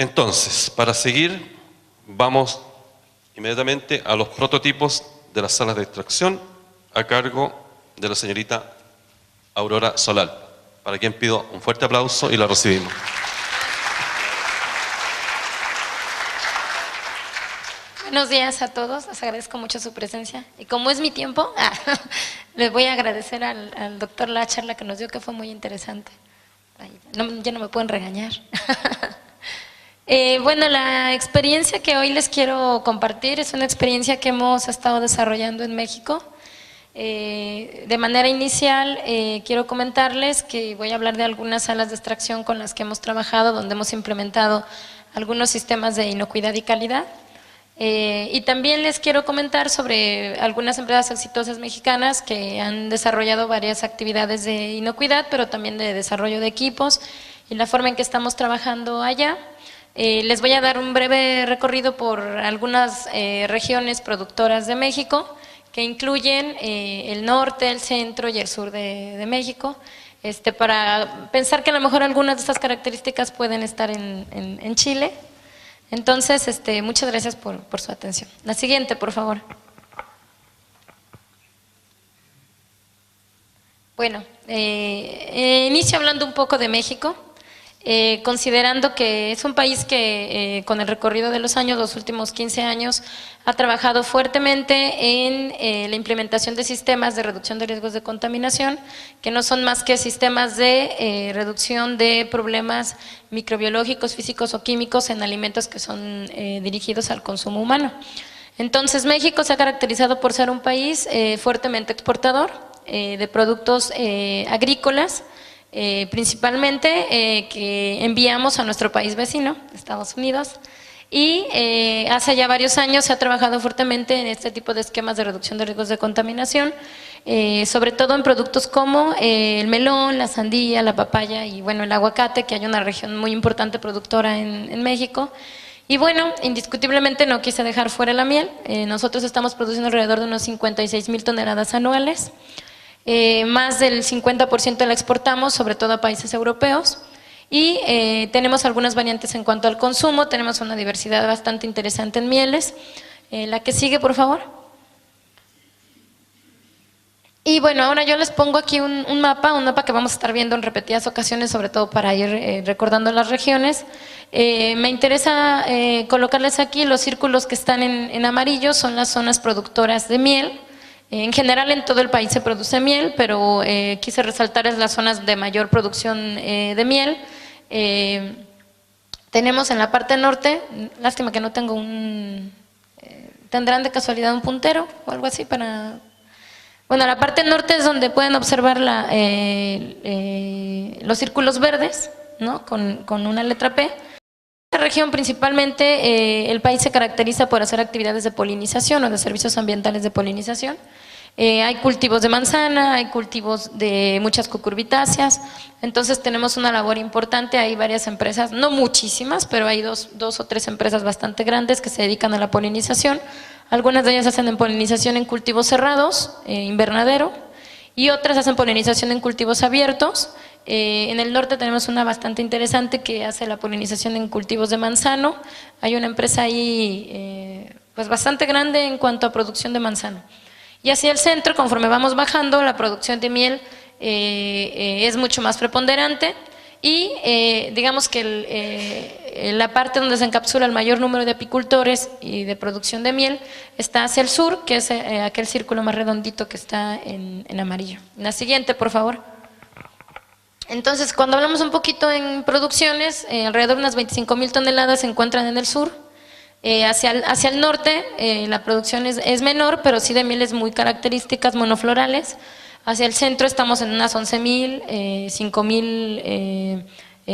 Entonces, para seguir, vamos inmediatamente a los prototipos de las salas de extracción a cargo de la señorita Aurora Solal, para quien pido un fuerte aplauso y la recibimos. Buenos días a todos, les agradezco mucho su presencia. Y como es mi tiempo, les voy a agradecer al doctor la charla que nos dio, que fue muy interesante. Ya no me pueden regañar. Bueno, la experiencia que hoy les quiero compartir es una experiencia que hemos estado desarrollando en México. De manera inicial, quiero comentarles que voy a hablar de algunas salas de extracción con las que hemos trabajado, donde hemos implementado algunos sistemas de inocuidad y calidad. Y también les quiero comentar sobre algunas empresas exitosas mexicanas que han desarrollado varias actividades de inocuidad, pero también de desarrollo de equipos y la forma en que estamos trabajando allá. Les voy a dar un breve recorrido por algunas regiones productoras de México, que incluyen el norte, el centro y el sur de México, para pensar que a lo mejor algunas de estas características pueden estar en Chile. Entonces, muchas gracias por su atención. La siguiente, por favor. Bueno, inicio hablando un poco de México, considerando que es un país que con el recorrido de los años, los últimos 15 años, ha trabajado fuertemente en la implementación de sistemas de reducción de riesgos de contaminación, que no son más que sistemas de reducción de problemas microbiológicos, físicos o químicos en alimentos que son dirigidos al consumo humano. Entonces, México se ha caracterizado por ser un país fuertemente exportador de productos agrícolas, principalmente que enviamos a nuestro país vecino, Estados Unidos, y hace ya varios años se ha trabajado fuertemente en este tipo de esquemas de reducción de riesgos de contaminación, sobre todo en productos como el melón, la sandía, la papaya y bueno, el aguacate, que hay una región muy importante productora en México. Y bueno, indiscutiblemente no quise dejar fuera la miel. Nosotros estamos produciendo alrededor de unos 56,000 toneladas anuales. Más del 50% la exportamos, sobre todo a países europeos, y tenemos algunas variantes en cuanto al consumo. Tenemos una diversidad bastante interesante en mieles. La que sigue, por favor. Y bueno, ahora yo les pongo aquí un mapa que vamos a estar viendo en repetidas ocasiones, sobre todo para ir recordando las regiones. Me interesa colocarles aquí los círculos que están en amarillo, son las zonas productoras de miel. En general en todo el país se produce miel, pero quise resaltar las zonas de mayor producción de miel. Tenemos en la parte norte, lástima que no tengo ¿tendrán de casualidad un puntero o algo así para...? Bueno, la parte norte es donde pueden observar los círculos verdes, ¿no? Con una letra P. En esta región principalmente el país se caracteriza por hacer actividades de polinización o de servicios ambientales de polinización. Hay cultivos de manzana, hay cultivos de muchas cucurbitáceas, entonces tenemos una labor importante. Hay varias empresas, no muchísimas, pero hay dos o tres empresas bastante grandes que se dedican a la polinización. Algunas de ellas hacen polinización en cultivos cerrados, invernadero, y otras hacen polinización en cultivos abiertos. En el norte tenemos una bastante interesante que hace la polinización en cultivos de manzano. Hay una empresa ahí pues bastante grande en cuanto a producción de manzano. Y hacia el centro, conforme vamos bajando, la producción de miel es mucho más preponderante y digamos que la parte donde se encapsula el mayor número de apicultores y de producción de miel está hacia el sur, que es aquel círculo más redondito que está en amarillo. La siguiente, por favor. Entonces, cuando hablamos un poquito en producciones, alrededor de unas 25,000 toneladas se encuentran en el sur. Hacia el norte la producción es menor, pero sí de mieles muy características, monoflorales. Hacia el centro estamos en unas 11,000, 5,000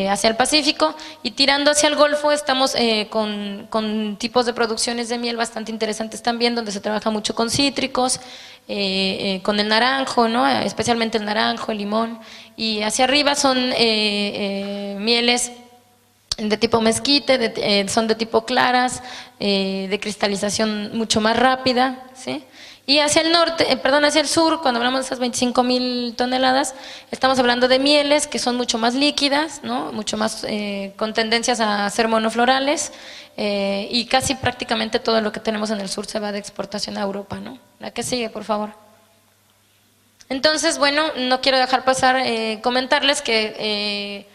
hacia el Pacífico, y tirando hacia el Golfo estamos con tipos de producciones de miel bastante interesantes también, donde se trabaja mucho con cítricos, con el naranjo, ¿no? Especialmente el naranjo, el limón, y hacia arriba son mieles de tipo mezquite, son de tipo claras, de cristalización mucho más rápida, ¿sí? Y hacia el norte, hacia el sur, cuando hablamos de esas 25,000 toneladas, estamos hablando de mieles que son mucho más líquidas, ¿no? Mucho más con tendencias a ser monoflorales, y casi prácticamente todo lo que tenemos en el sur se va de exportación a Europa, ¿no? La que sigue, por favor. Entonces, bueno, no quiero dejar pasar comentarles que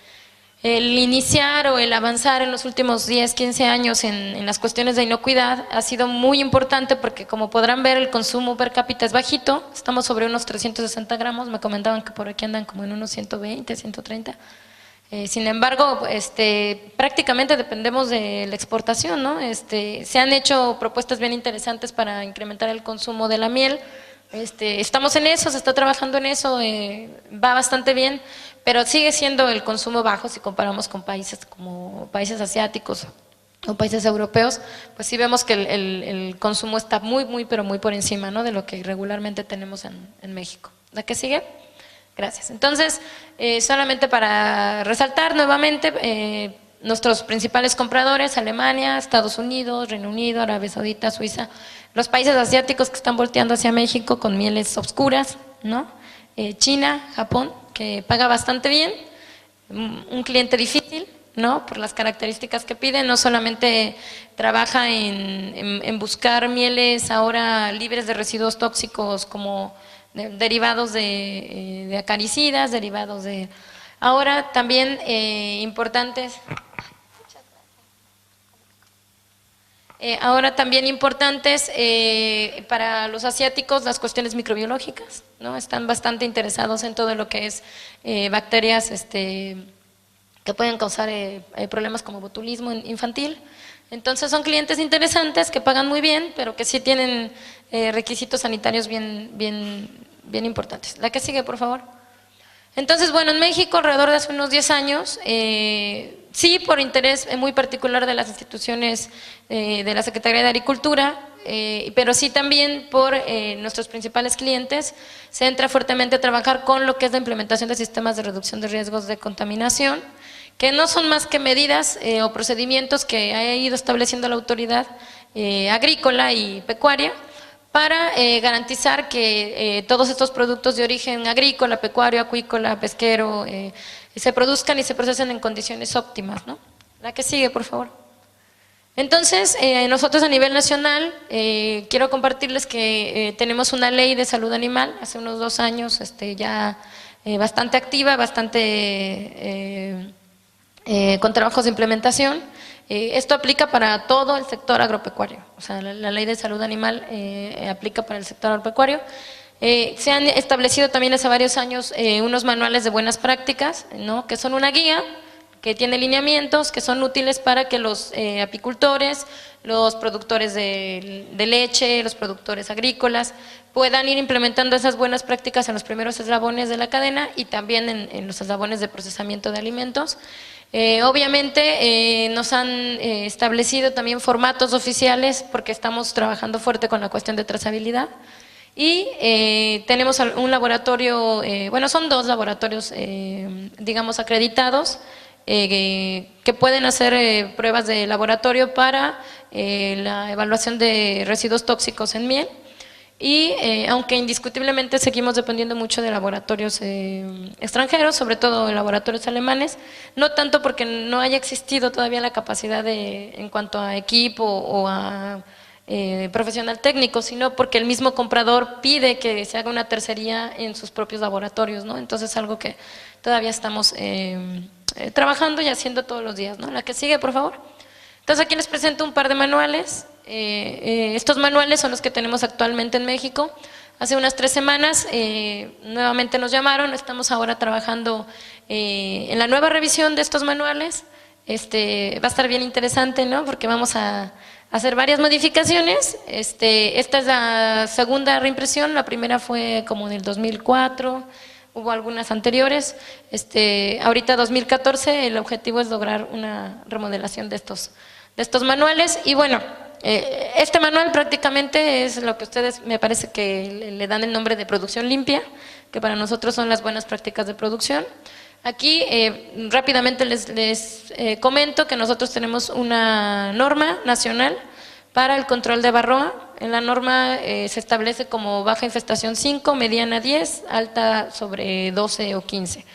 el iniciar o el avanzar en los últimos 10, 15 años en las cuestiones de inocuidad ha sido muy importante porque, como podrán ver, el consumo per cápita es bajito, estamos sobre unos 360 gramos, me comentaban que por aquí andan como en unos 120, 130. Sin embargo, prácticamente dependemos de la exportación, ¿no? Se han hecho propuestas bien interesantes para incrementar el consumo de la miel. Estamos en eso, se está trabajando en eso, va bastante bien, pero sigue siendo el consumo bajo si comparamos con países como países asiáticos o países europeos, pues sí vemos que el consumo está muy, pero muy por encima, ¿no?, de lo que regularmente tenemos en México. ¿La que sigue? Gracias. Entonces, solamente para resaltar nuevamente, nuestros principales compradores: Alemania, Estados Unidos, Reino Unido, Arabia Saudita, Suiza, los países asiáticos que están volteando hacia México con mieles oscuras, ¿no? China, Japón, que paga bastante bien, un cliente difícil, ¿no?, por las características que pide. No solamente trabaja en buscar mieles ahora libres de residuos tóxicos como derivados de acaricidas, derivados de… Ahora también importantes… para los asiáticos, las cuestiones microbiológicas, ¿no? Están bastante interesados en todo lo que es bacterias que pueden causar problemas como botulismo infantil. Entonces son clientes interesantes que pagan muy bien, pero que sí tienen requisitos sanitarios bien importantes. La que sigue, por favor. Entonces, bueno, en México alrededor de hace unos 10 años, sí, por interés muy particular de las instituciones de la Secretaría de Agricultura, pero sí también por nuestros principales clientes, se entra fuertemente a trabajar con lo que es la implementación de sistemas de reducción de riesgos de contaminación, que no son más que medidas o procedimientos que ha ido estableciendo la autoridad agrícola y pecuaria para garantizar que todos estos productos de origen agrícola, pecuario, acuícola, pesquero, se produzcan y se procesen en condiciones óptimas, ¿no? La que sigue, por favor. Entonces, nosotros a nivel nacional, quiero compartirles que tenemos una ley de salud animal, hace unos 2 años ya bastante activa, bastante con trabajos de implementación. Esto aplica para todo el sector agropecuario, o sea, la ley de salud animal aplica para el sector agropecuario. Se han establecido también hace varios años unos manuales de buenas prácticas, ¿no?, que son una guía que tiene lineamientos que son útiles para que los apicultores, los productores de leche, los productores agrícolas puedan ir implementando esas buenas prácticas en los primeros eslabones de la cadena y también en los eslabones de procesamiento de alimentos. Obviamente nos han establecido también formatos oficiales porque estamos trabajando fuerte con la cuestión de trazabilidad. Y tenemos un laboratorio, bueno, son 2 laboratorios, digamos, acreditados, que pueden hacer pruebas de laboratorio para la evaluación de residuos tóxicos en miel. Y aunque indiscutiblemente seguimos dependiendo mucho de laboratorios extranjeros, sobre todo laboratorios alemanes, no tanto porque no haya existido todavía la capacidad en cuanto a equipo o a profesional técnico, sino porque el mismo comprador pide que se haga una tercería en sus propios laboratorios, ¿no? Entonces es algo que todavía estamos trabajando y haciendo todos los días, ¿no? La que sigue, por favor. Entonces aquí les presento un par de manuales. Estos manuales son los que tenemos actualmente en México. Hace unas 3 semanas nuevamente nos llamaron, estamos ahora trabajando en la nueva revisión de estos manuales. Va a estar bien interesante, ¿no?, porque vamos a hacer varias modificaciones. Esta es la segunda reimpresión, la primera fue como en el 2004, hubo algunas anteriores. Ahorita 2014 el objetivo es lograr una remodelación de estos manuales. Y bueno, este manual prácticamente es lo que ustedes me parece que le dan el nombre de producción limpia, que para nosotros son las buenas prácticas de producción. Aquí rápidamente les comento que nosotros tenemos una norma nacional para el control de varroa. En la norma se establece como baja infestación 5, mediana 10, alta sobre 12 o 15.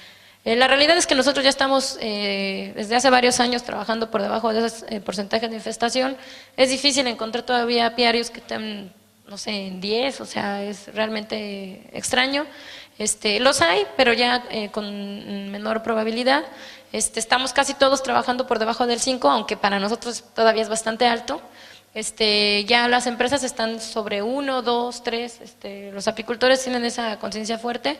La realidad es que nosotros ya estamos desde hace varios años trabajando por debajo de esos porcentajes de infestación. Es difícil encontrar todavía apiarios que estén, no sé, en 10, o sea, es realmente extraño. Los hay, pero ya con menor probabilidad. Estamos casi todos trabajando por debajo del 5, aunque para nosotros todavía es bastante alto. Ya las empresas están sobre 1, 2, 3, los apicultores tienen esa conciencia fuerte.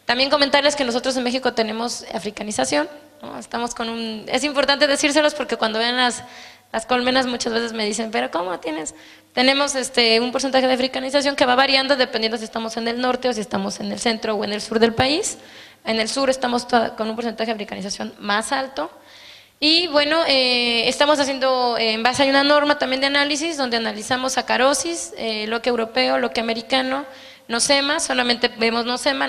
También comentarles que nosotros en México tenemos africanización, ¿no? Estamos con es importante decírselos porque cuando ven las colmenas muchas veces me dicen, pero ¿cómo tienes? Tenemos un porcentaje de africanización que va variando dependiendo si estamos en el norte o si estamos en el centro o en el sur del país. En el sur estamos con un porcentaje de africanización más alto. Y bueno, estamos haciendo, en base a una norma también de análisis, donde analizamos sacarosis, loque europeo, loque americano, nosema, solamente vemos nosema,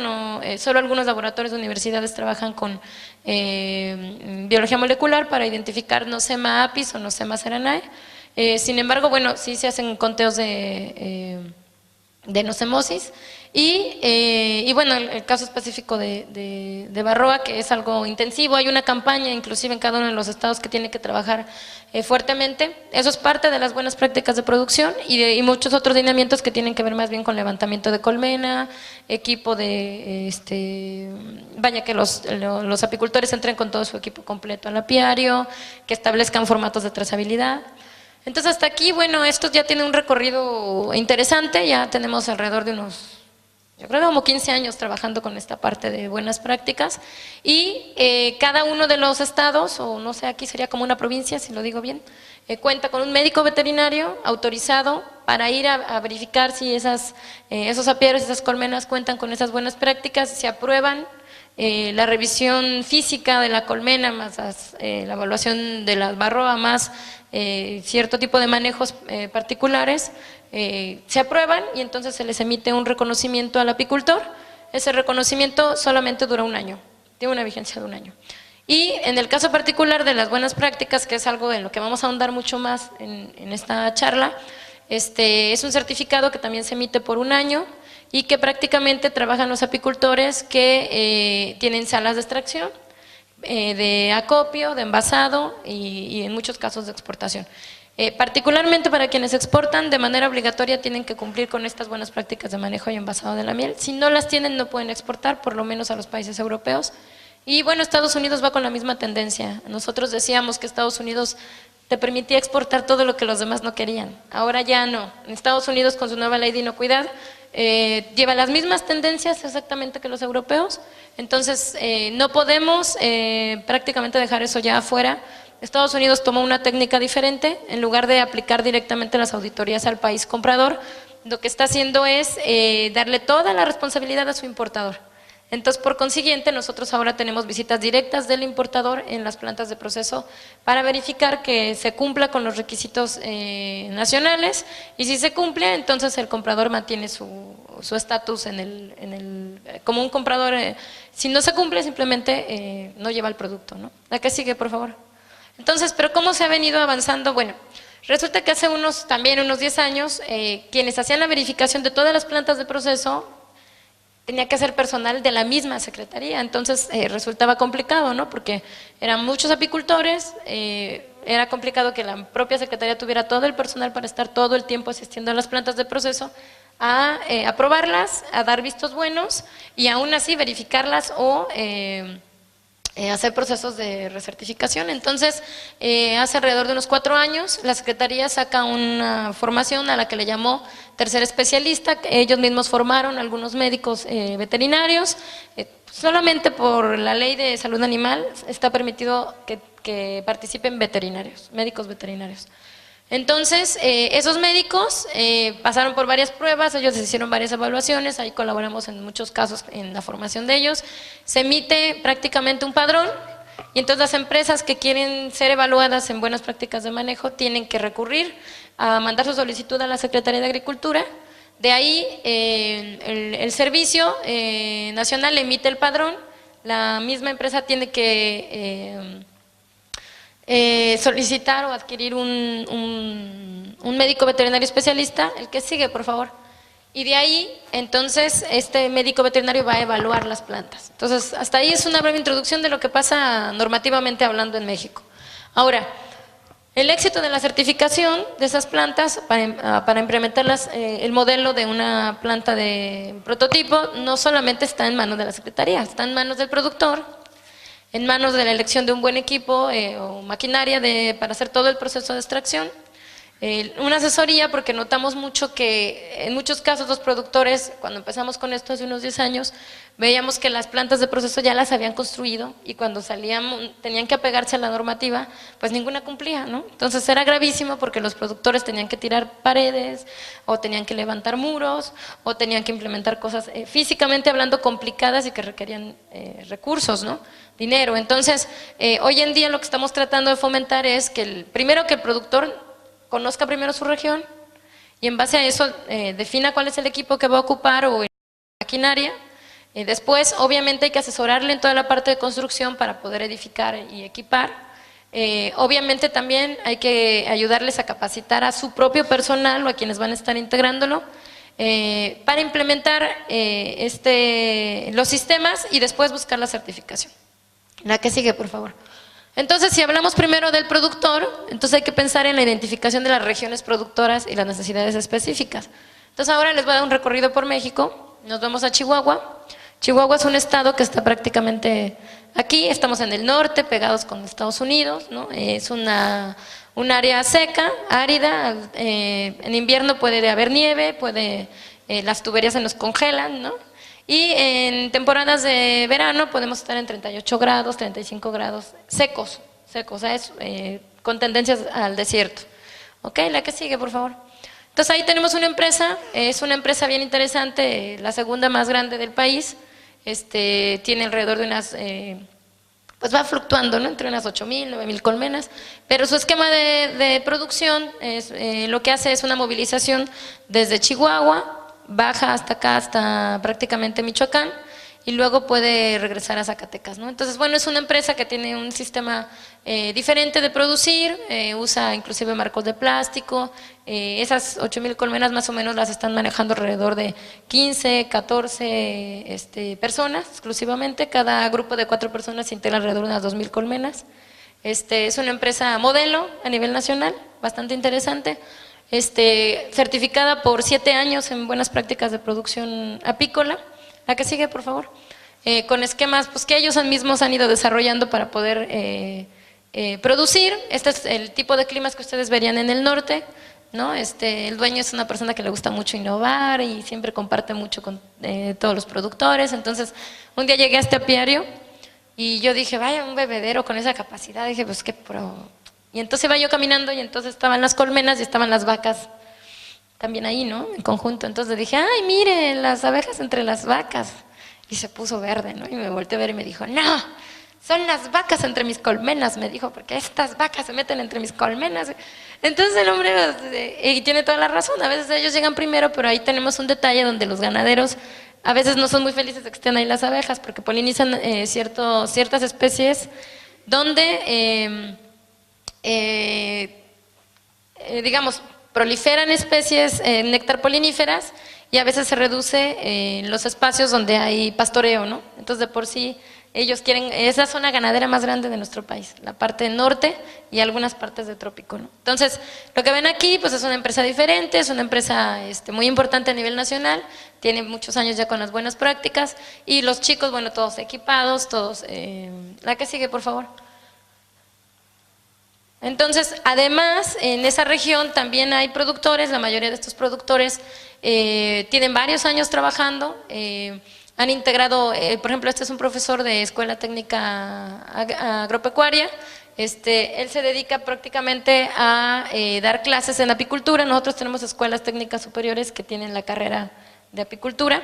solo algunos laboratorios de universidades trabajan con biología molecular para identificar nosema apis o nosema ceranae. Sin embargo, bueno, sí se hacen conteos de nocemosis. Y bueno, el caso específico de varroa, que es algo intensivo, hay una campaña inclusive en cada uno de los estados que tiene que trabajar fuertemente. Eso es parte de las buenas prácticas de producción y muchos otros lineamientos que tienen que ver más bien con levantamiento de colmena, equipo de, vaya que los apicultores entren con todo su equipo completo al apiario, que establezcan formatos de trazabilidad. Entonces hasta aquí, bueno, esto ya tiene un recorrido interesante, ya tenemos alrededor de unos, yo creo como 15 años trabajando con esta parte de buenas prácticas y cada uno de los estados, o no sé, aquí sería como una provincia, si lo digo bien, cuenta con un médico veterinario autorizado para ir a verificar si esos apiarios, esas colmenas cuentan con esas buenas prácticas, se aprueban. La revisión física de la colmena, más la evaluación de la varroa, más cierto tipo de manejos particulares, se aprueban y entonces se les emite un reconocimiento al apicultor. Ese reconocimiento solamente dura un año, tiene una vigencia de un año. Y en el caso particular de las buenas prácticas, que es algo en lo que vamos a ahondar mucho más en esta charla, es un certificado que también se emite por un año y que prácticamente trabajan los apicultores que tienen salas de extracción, de acopio, de envasado y en muchos casos de exportación. Particularmente para quienes exportan, de manera obligatoria tienen que cumplir con estas buenas prácticas de manejo y envasado de la miel. Si no las tienen, no pueden exportar, por lo menos a los países europeos. Y bueno, Estados Unidos va con la misma tendencia. Nosotros decíamos que Estados Unidos te permitía exportar todo lo que los demás no querían. Ahora ya no. En Estados Unidos, con su nueva ley de inocuidad, lleva las mismas tendencias exactamente que los europeos. Entonces, no podemos prácticamente dejar eso ya afuera. Estados Unidos tomó una técnica diferente. En lugar de aplicar directamente las auditorías al país comprador, lo que está haciendo es darle toda la responsabilidad a su importador. Entonces, por consiguiente, nosotros ahora tenemos visitas directas del importador en las plantas de proceso para verificar que se cumpla con los requisitos nacionales, y si se cumple, entonces el comprador mantiene su estatus como un comprador. Si no se cumple, simplemente no lleva el producto, ¿no? ¿La que sigue, por favor? Entonces, ¿pero cómo se ha venido avanzando? Bueno, resulta que hace unos 10 años, quienes hacían la verificación de todas las plantas de proceso tenía que ser personal de la misma secretaría, entonces resultaba complicado, ¿no? Porque eran muchos apicultores, era complicado que la propia secretaría tuviera todo el personal para estar todo el tiempo asistiendo a las plantas de proceso, a aprobarlas, a dar vistos buenos y aún así verificarlas o hacer procesos de recertificación. Entonces, hace alrededor de unos 4 años, la Secretaría saca una formación a la que le llamó tercer especialista. Ellos mismos formaron algunos médicos veterinarios. Solamente por la ley de salud animal está permitido que participen veterinarios, médicos veterinarios. Entonces, esos médicos pasaron por varias pruebas, ellos hicieron varias evaluaciones, ahí colaboramos en muchos casos en la formación de ellos. Se emite prácticamente un padrón y entonces las empresas que quieren ser evaluadas en buenas prácticas de manejo tienen que recurrir a mandar su solicitud a la Secretaría de Agricultura. De ahí el Servicio Nacional emite el padrón, la misma empresa tiene que solicitar o adquirir un un médico veterinario especialista, el que sigue, por favor. Y de ahí, entonces, este médico veterinario va a evaluar las plantas. Entonces, hasta ahí es una breve introducción de lo que pasa normativamente hablando en México. Ahora, el éxito de la certificación de esas plantas para implementarlas, el modelo de una planta de prototipo, no solamente está en manos de la Secretaría, está en manos del productor, en manos de la elección de un buen equipo o maquinaria para hacer todo el proceso de extracción. Una asesoría, porque notamos mucho que en muchos casos los productores, cuando empezamos con esto hace unos 10 años, veíamos que las plantas de proceso ya las habían construido y cuando salían, tenían que apegarse a la normativa, pues ninguna cumplía, ¿no? Entonces era gravísimo porque los productores tenían que tirar paredes, o tenían que levantar muros, o tenían que implementar cosas físicamente hablando complicadas y que requerían recursos, ¿no? Dinero. Entonces, hoy en día lo que estamos tratando de fomentar es que primero que el productor conozca primero su región y en base a eso defina cuál es el equipo que va a ocupar o maquinaria. Después, obviamente, hay que asesorarle en toda la parte de construcción para poder edificar y equipar. Obviamente, también hay que ayudarles a capacitar a su propio personal o a quienes van a estar integrándolo para implementar los sistemas y después buscar la certificación. La que sigue, por favor. Entonces, si hablamos primero del productor, entonces hay que pensar en la identificación de las regiones productoras y las necesidades específicas. Entonces, ahora les voy a dar un recorrido por México. Nos vamos a Chihuahua. Chihuahua es un estado que está prácticamente aquí, estamos en el norte, pegados con Estados Unidos, ¿no? Es un área seca, árida, en invierno puede haber nieve, las tuberías se nos congelan, ¿no? Y en temporadas de verano podemos estar en 38 grados, 35 grados, secos, con tendencias al desierto. ¿Ok? La que sigue, por favor. Entonces ahí tenemos una empresa, es una empresa bien interesante, la segunda más grande del país, tiene alrededor de unas, pues va fluctuando, ¿no? Entre unas 8,000, 9,000 colmenas, pero su esquema de producción lo que hace es una movilización desde Chihuahua, baja hasta acá, hasta prácticamente Michoacán, y luego puede regresar a Zacatecas, ¿no? Entonces, bueno, es una empresa que tiene un sistema diferente de producir, usa inclusive marcos de plástico, esas 8,000 colmenas más o menos las están manejando alrededor de 15, 14 personas exclusivamente, cada grupo de 4 personas se integra alrededor de unas 2,000 colmenas. Es una empresa modelo a nivel nacional, bastante interesante. Certificada por 7 años en buenas prácticas de producción apícola. La que sigue, por favor. Con esquemas pues, que ellos mismos han ido desarrollando para poder producir. Este es el tipo de climas que ustedes verían en el norte, ¿no? El dueño es una persona que le gusta mucho innovar y siempre comparte mucho con todos los productores. Entonces, un día llegué a este apiario y yo dije, vaya, un bebedero con esa capacidad. Dije, pues qué pro. Y entonces iba yo caminando y entonces estaban las colmenas y estaban las vacas también ahí, ¿no? En conjunto. Entonces dije, ay, mire, las abejas entre las vacas. Y se puso verde, ¿no? Y me volteé a ver y me dijo, no, son las vacas entre mis colmenas, me dijo, porque estas vacas se meten entre mis colmenas. Entonces el hombre, y tiene toda la razón, a veces ellos llegan primero, pero ahí tenemos un detalle donde los ganaderos a veces no son muy felices de que estén ahí las abejas, porque polinizan ciertas especies donde digamos, proliferan especies néctar poliníferas y a veces se reduce en los espacios donde hay pastoreo, ¿no? Entonces, de por sí, ellos quieren, es la zona ganadera más grande de nuestro país, la parte norte y algunas partes de trópico, ¿no? Entonces, lo que ven aquí, pues es una empresa diferente, es una empresa muy importante a nivel nacional, tiene muchos años ya con las buenas prácticas y los chicos, bueno, todos equipados, todos… la que sigue, por favor. Entonces, además, en esa región también hay productores, la mayoría de estos productores tienen varios años trabajando, han integrado, por ejemplo, este es un profesor de Escuela Técnica Agropecuaria, él se dedica prácticamente a dar clases en apicultura, nosotros tenemos escuelas técnicas superiores que tienen la carrera de apicultura,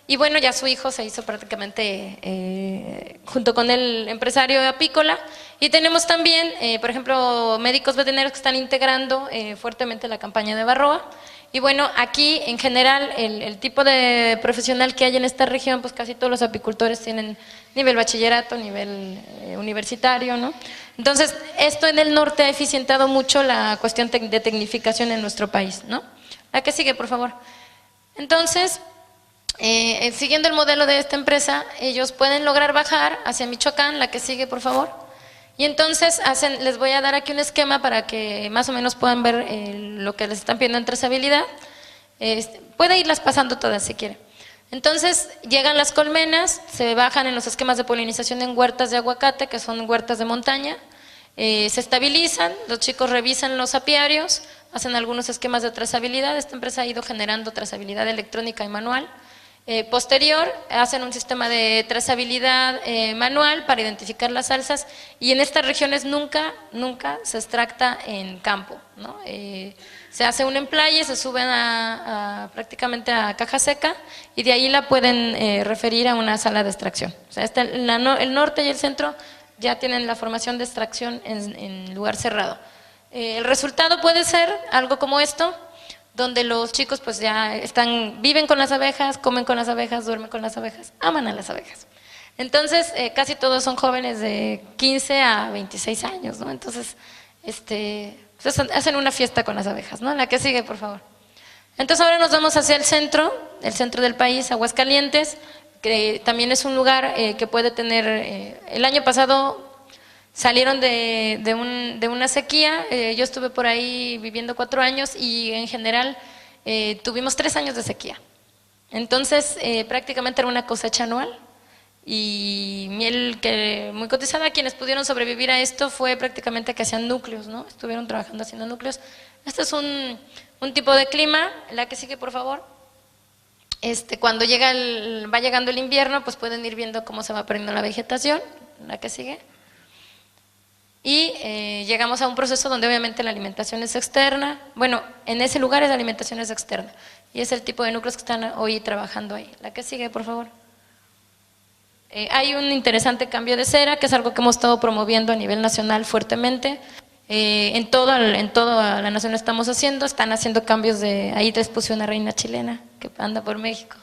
y bueno, ya su hijo se hizo prácticamente junto con el empresario apícola, y tenemos también, por ejemplo, médicos veterinarios que están integrando fuertemente la campaña de Varroa, Y bueno, aquí en general el tipo de profesional que hay en esta región, pues casi todos los apicultores tienen nivel bachillerato, nivel universitario, ¿no? Entonces, esto en el norte ha eficientado mucho la cuestión de tecnificación en nuestro país, ¿no? La que sigue, por favor. Entonces, siguiendo el modelo de esta empresa, ellos pueden lograr bajar hacia Michoacán, la que sigue, por favor. Y entonces les voy a dar aquí un esquema para que más o menos puedan ver lo que les están pidiendo en trazabilidad. Puede irlas pasando todas si quiere. Entonces llegan las colmenas, se bajan en los esquemas de polinización en huertas de aguacate, que son huertas de montaña, se estabilizan, los chicos revisan los apiarios, hacen algunos esquemas de trazabilidad. Esta empresa ha ido generando trazabilidad electrónica y manual. Posterior, hacen un sistema de trazabilidad manual para identificar las alzas, y en estas regiones nunca se extracta en campo, ¿no? Se hace un emplaye, se suben prácticamente a caja seca, y de ahí la pueden referir a una sala de extracción. O sea, el norte y el centro ya tienen la formación de extracción en lugar cerrado. El resultado puede ser algo como esto, donde los chicos pues ya viven con las abejas, comen con las abejas, duermen con las abejas, aman a las abejas. Entonces, casi todos son jóvenes de 15 a 26 años, ¿no? Entonces, pues hacen una fiesta con las abejas, ¿no? La que sigue, por favor. Entonces, ahora nos vamos hacia el centro del país, Aguascalientes, que también es un lugar que puede tener, el año pasado salieron de una sequía. Yo estuve por ahí viviendo 4 años y en general tuvimos 3 años de sequía. Entonces prácticamente era una cosecha anual y miel que muy cotizada. Quienes pudieron sobrevivir a esto fue prácticamente que hacían núcleos, ¿no? Estuvieron trabajando haciendo núcleos. Este es un tipo de clima. La que sigue, por favor. Cuando va llegando el invierno, pues pueden ir viendo cómo se va perdiendo la vegetación. La que sigue. Y llegamos a un proceso donde obviamente la alimentación es externa. Bueno, en ese lugar la alimentación es externa. Y es el tipo de núcleos que están hoy trabajando ahí. La que sigue, por favor. Hay un interesante cambio de cera, que es algo que hemos estado promoviendo a nivel nacional fuertemente. En toda la nación estamos haciendo. Están haciendo cambios ahí les puse una reina chilena que anda por México.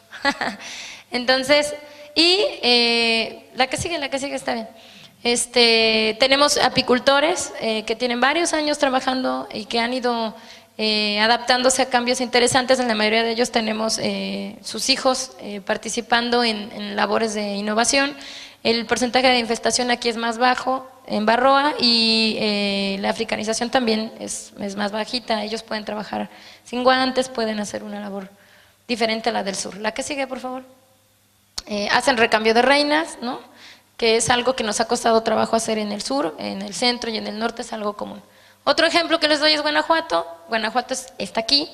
Entonces, la que sigue está bien. Tenemos apicultores que tienen varios años trabajando y que han ido adaptándose a cambios interesantes. En la mayoría de ellos tenemos sus hijos participando en labores de innovación. El porcentaje de infestación aquí es más bajo en Barroa, y la africanización también es más bajita. Ellos pueden trabajar sin guantes, pueden hacer una labor diferente a la del sur. La que sigue, por favor. Hacen recambio de reinas, ¿no? Que es algo que nos ha costado trabajo hacer en el sur, en el centro y en el norte es algo común. Otro ejemplo que les doy es Guanajuato. Guanajuato está aquí,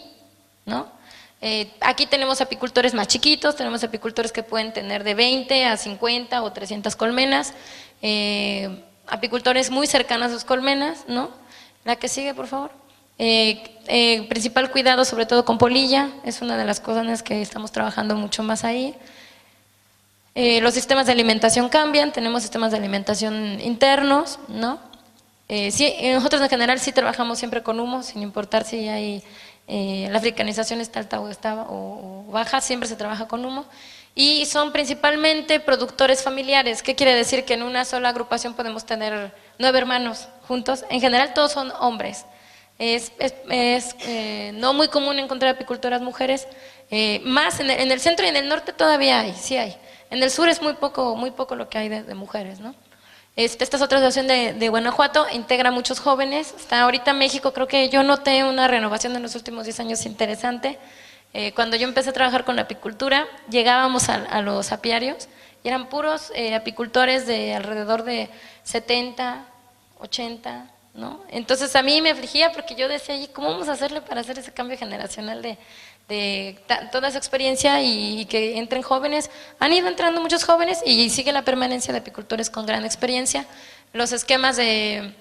¿no? Aquí tenemos apicultores más chiquitos, tenemos apicultores que pueden tener de 20 a 50 o 300 colmenas, apicultores muy cercanos a sus colmenas, ¿no? La que sigue, por favor. Principal cuidado sobre todo con polilla, es una de las cosas en las que estamos trabajando mucho más ahí. Los sistemas de alimentación cambian, tenemos sistemas de alimentación internos, ¿no? Sí, nosotros en general sí trabajamos siempre con humo, sin importar si hay la africanización está alta o baja, siempre se trabaja con humo. Y son principalmente productores familiares. ¿Qué quiere decir? Que en una sola agrupación podemos tener 9 hermanos juntos. En general todos son hombres. Es no muy común encontrar apicultoras mujeres, más en el centro y en el norte todavía hay, sí hay. En el sur es muy poco lo que hay de mujeres, ¿no? Esta es otra situación de Guanajuato, integra muchos jóvenes. Hasta ahorita México, creo que yo noté una renovación en los últimos 10 años interesante. Cuando yo empecé a trabajar con la apicultura, llegábamos a los apiarios y eran puros apicultores de alrededor de 70, 80, ¿no? Entonces a mí me afligía porque yo decía, ¿cómo vamos a hacerle para hacer ese cambio generacional de toda esa experiencia y que entren jóvenes? Han ido entrando muchos jóvenes y sigue la permanencia de apicultores con gran experiencia. Los esquemas de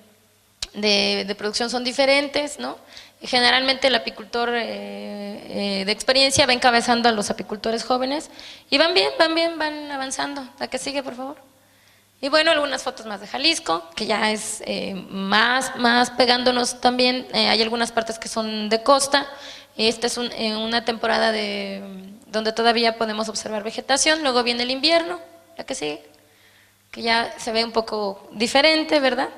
producción son diferentes, ¿no? Generalmente el apicultor de experiencia va encabezando a los apicultores jóvenes y van avanzando. La que sigue, por favor. Y bueno, algunas fotos más de Jalisco, que ya es más pegándonos también. Hay algunas partes que son de costa. Esta es una temporada donde todavía podemos observar vegetación. Luego viene el invierno, la que sigue, que ya se ve un poco diferente, ¿verdad?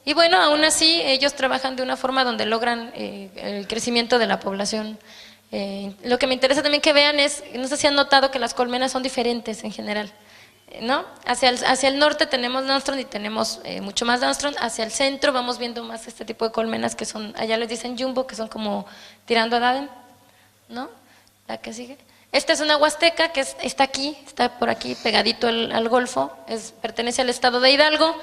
Y bueno, aún así ellos trabajan de una forma donde logran el crecimiento de la población. Lo que me interesa también que vean es, no sé si han notado que las colmenas son diferentes en general, ¿no? Hacia el norte tenemos Langstroth y tenemos mucho más Langstroth. Hacia el centro vamos viendo más este tipo de colmenas que son, allá les dicen jumbo, que son como tirando a Daden, ¿no? La que sigue. Esta es una huasteca que está aquí, está por aquí pegadito al Golfo, pertenece al estado de Hidalgo.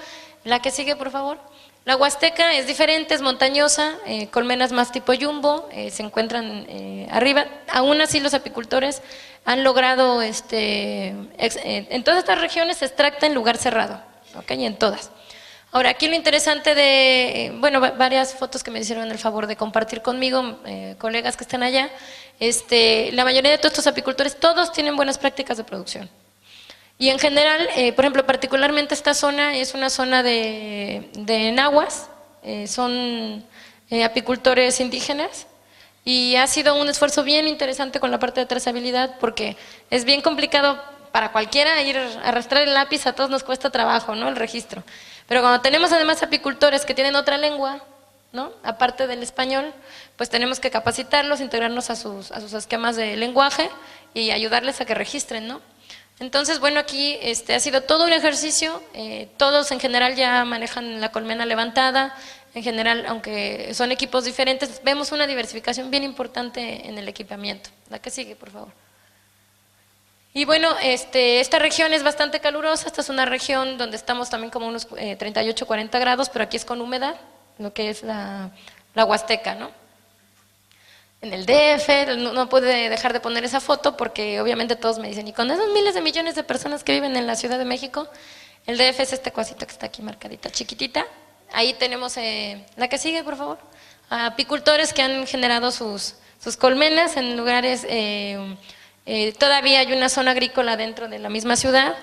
La que sigue, por favor. La huasteca es diferente, es montañosa, colmenas más tipo jumbo, se encuentran arriba. Aún así los apicultores han logrado, en todas estas regiones se extracta en lugar cerrado, ¿ok? Y en todas. Ahora, aquí lo interesante bueno, varias fotos que me hicieron el favor de compartir conmigo, colegas que están allá, la mayoría de todos estos apicultores, todos tienen buenas prácticas de producción. Y en general, por ejemplo, particularmente esta zona es una zona de nahuas, son apicultores indígenas, y ha sido un esfuerzo bien interesante con la parte de trazabilidad, porque es bien complicado para cualquiera ir a arrastrar el lápiz, a todos nos cuesta trabajo, ¿no? El registro. Pero cuando tenemos además apicultores que tienen otra lengua, ¿no? Aparte del español, pues tenemos que capacitarlos, integrarnos a sus esquemas de lenguaje y ayudarles a que registren, ¿no? Entonces, bueno, aquí ha sido todo un ejercicio, todos en general ya manejan la colmena levantada, en general, aunque son equipos diferentes, vemos una diversificación bien importante en el equipamiento. La que sigue, por favor. Y bueno, esta región es bastante calurosa, esta es una región donde estamos también como unos 38, 40 grados, pero aquí es con humedad, lo que es la Huasteca, ¿no? En el DF, no pude dejar de poner esa foto porque obviamente todos me dicen, y con esos miles de millones de personas que viven en la Ciudad de México, el DF es este cuasito que está aquí marcadita, chiquitita. Ahí tenemos, la que sigue, por favor, apicultores que han generado sus colmenas en lugares, todavía hay una zona agrícola dentro de la misma ciudad,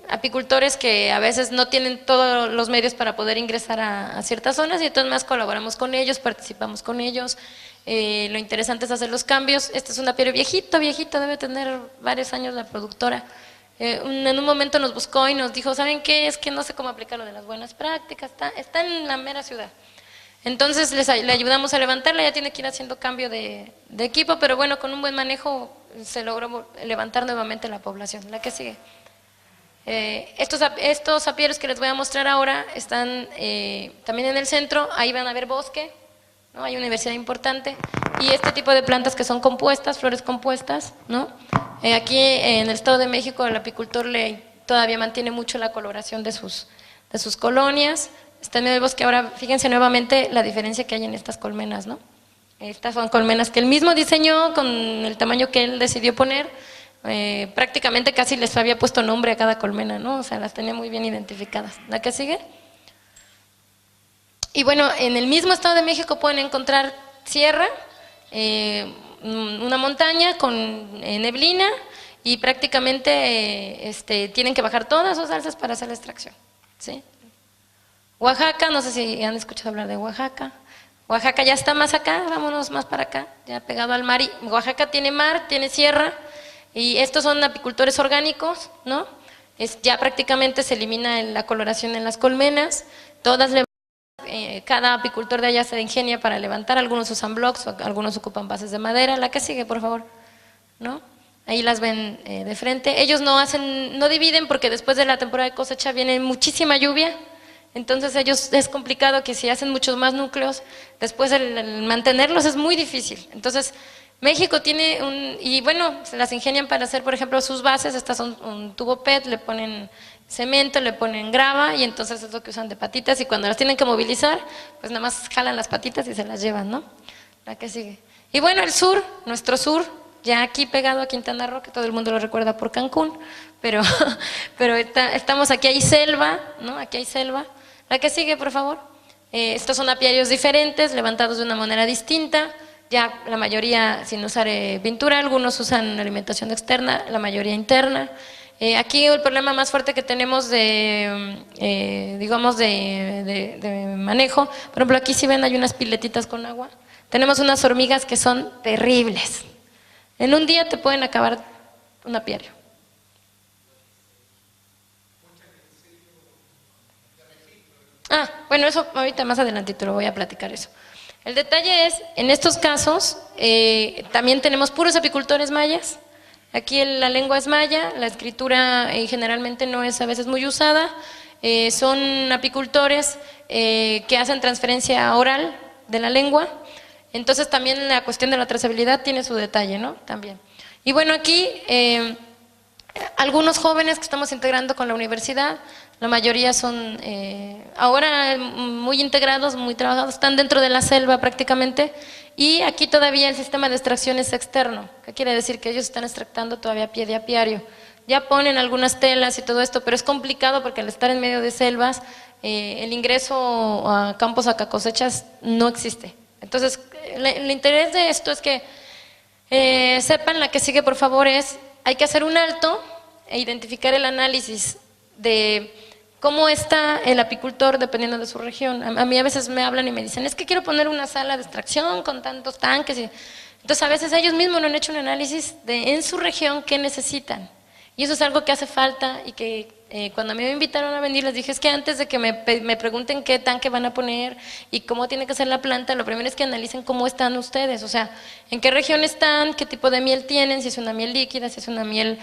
apicultores que a veces no tienen todos los medios para poder ingresar a ciertas zonas y entonces más colaboramos con ellos, participamos con ellos. Lo interesante es hacer los cambios. Este es un apiario viejito, debe tener varios años la productora. En un momento nos buscó y nos dijo, ¿saben qué? Es que no sé cómo aplicar lo de las buenas prácticas, está en la mera ciudad. Entonces le ayudamos a levantarla, ya tiene que ir haciendo cambio de equipo, pero bueno, con un buen manejo se logró levantar nuevamente la población. La que sigue. Estos apiarios que les voy a mostrar ahora están también en el centro, ahí van a ver bosque, ¿no? Hay una universidad importante, y este tipo de plantas que son compuestas, flores compuestas, ¿no? Aquí en el Estado de México el apicultor todavía mantiene mucho la coloración de sus colonias. Está en medio del bosque. Ahora fíjense nuevamente la diferencia que hay en estas colmenas, ¿no? Estas son colmenas que él mismo diseñó con el tamaño que él decidió poner. Prácticamente casi les había puesto nombre a cada colmena, ¿no? O sea, las tenía muy bien identificadas. ¿La que sigue? Y bueno, en el mismo Estado de México pueden encontrar sierra, una montaña con neblina, y prácticamente tienen que bajar todas sus alzas para hacer la extracción, ¿sí? Oaxaca, no sé si han escuchado hablar de Oaxaca. Oaxaca ya está más acá, vámonos más para acá, ya pegado al mar. Y Oaxaca tiene mar, tiene sierra, y estos son apicultores orgánicos, ¿no? Ya prácticamente se elimina la coloración en las colmenas, cada apicultor de allá se ingenia para levantar, algunos usan blocks, algunos ocupan bases de madera. La que sigue, por favor, ¿no? Ahí las ven de frente. Ellos no dividen porque después de la temporada de cosecha viene muchísima lluvia, entonces es complicado que si hacen muchos más núcleos, después el mantenerlos es muy difícil. Entonces México tiene y bueno, se las ingenian para hacer, por ejemplo, sus bases. Estas son un tubo PET, le ponen cemento, le ponen grava, y entonces es lo que usan de patitas, y cuando las tienen que movilizar, pues nada más jalan las patitas y se las llevan, ¿no? La que sigue. Y bueno, el sur, nuestro sur, ya aquí pegado a Quintana Roo, que todo el mundo lo recuerda por Cancún, pero estamos aquí, hay selva, ¿no? Aquí hay selva. La que sigue, por favor. Estos son apiarios diferentes, levantados de una manera distinta, ya la mayoría sin usar pintura, algunos usan alimentación externa, la mayoría interna. Aquí el problema más fuerte que tenemos digamos de manejo, por ejemplo, aquí si ven hay unas piletitas con agua, Tenemos unas hormigas que son terribles. En un día te pueden acabar un apiario. Bueno, eso ahorita más adelantito lo voy a platicar eso. El detalle es, en estos casos, también tenemos puros apicultores mayas. Aquí la lengua es maya, la escritura generalmente no es a veces muy usada. Son apicultores que hacen transferencia oral de la lengua. Entonces también la cuestión de la trazabilidad tiene su detalle, ¿no? También. Y bueno, aquí algunos jóvenes que estamos integrando con la universidad, la mayoría son ahora muy integrados, muy trabajados, están dentro de la selva prácticamente, y aquí todavía el sistema de extracción es externo. ¿Qué quiere decir? Que ellos están extractando todavía a pie de apiario. Ya ponen algunas telas y todo esto, pero es complicado porque al estar en medio de selvas, el ingreso a campos a cosechas no existe. Entonces, el interés de esto es que sepan, la que sigue por favor es, hay que hacer un alto e identificar el análisis de cómo está el apicultor dependiendo de su región. A mí a veces me hablan y me dicen, es que quiero poner una sala de extracción con tantos tanques. Entonces a veces ellos mismos no han hecho un análisis de en su región qué necesitan. Y eso es algo que hace falta y que cuando a mí me invitaron a venir les dije, es que antes de que me pregunten qué tanque van a poner y cómo tiene que ser la planta, lo primero es que analicen cómo están ustedes, o sea, en qué región están, qué tipo de miel tienen, si es una miel líquida, si es una miel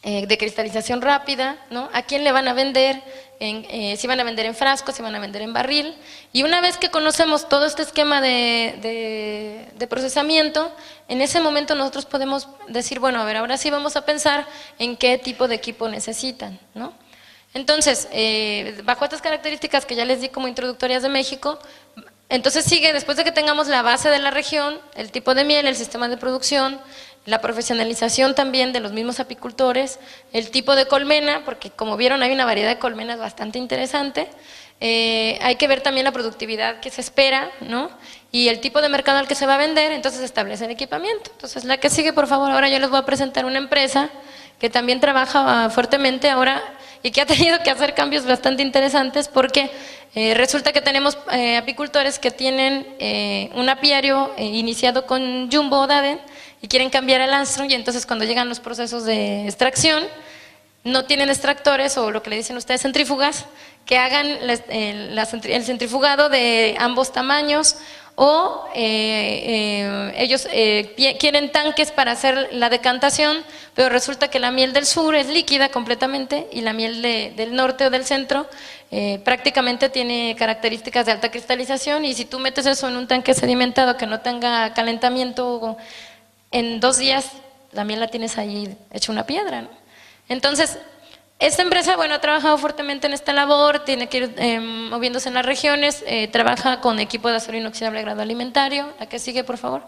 de cristalización rápida, ¿no? A quién le van a vender, si van a vender en frasco, si van a vender en barril. Y una vez que conocemos todo este esquema de procesamiento, en ese momento nosotros podemos decir, bueno, a ver, ahora sí vamos a pensar en qué tipo de equipo necesitan, ¿no? Entonces, bajo estas características que ya les di como introductorias de México, entonces sigue, después de que tengamos la base de la región, el tipo de miel, el sistema de producción, la profesionalización también de los mismos apicultores, el tipo de colmena, porque como vieron hay una variedad de colmenas bastante interesante, hay que ver también la productividad que se espera, ¿no? Y el tipo de mercado al que se va a vender, entonces establece el equipamiento. Entonces la que sigue, por favor, ahora yo les voy a presentar una empresa que también trabaja fuertemente ahora y que ha tenido que hacer cambios bastante interesantes porque resulta que tenemos apicultores que tienen un apiario iniciado con Jumbo o Daden y quieren cambiar al Armstrong, y entonces cuando llegan los procesos de extracción no tienen extractores o lo que le dicen ustedes centrífugas que hagan el centrifugado de ambos tamaños, o ellos quieren tanques para hacer la decantación, pero resulta que la miel del sur es líquida completamente y la miel del norte o del centro prácticamente tiene características de alta cristalización, y si tú metes eso en un tanque sedimentado que no tenga calentamiento, en 2 días la miel la tienes ahí hecha una piedra, ¿no? Entonces, esta empresa, bueno, ha trabajado fuertemente en esta labor, tiene que ir moviéndose en las regiones, trabaja con equipo de acero inoxidable grado alimentario. La que sigue, por favor.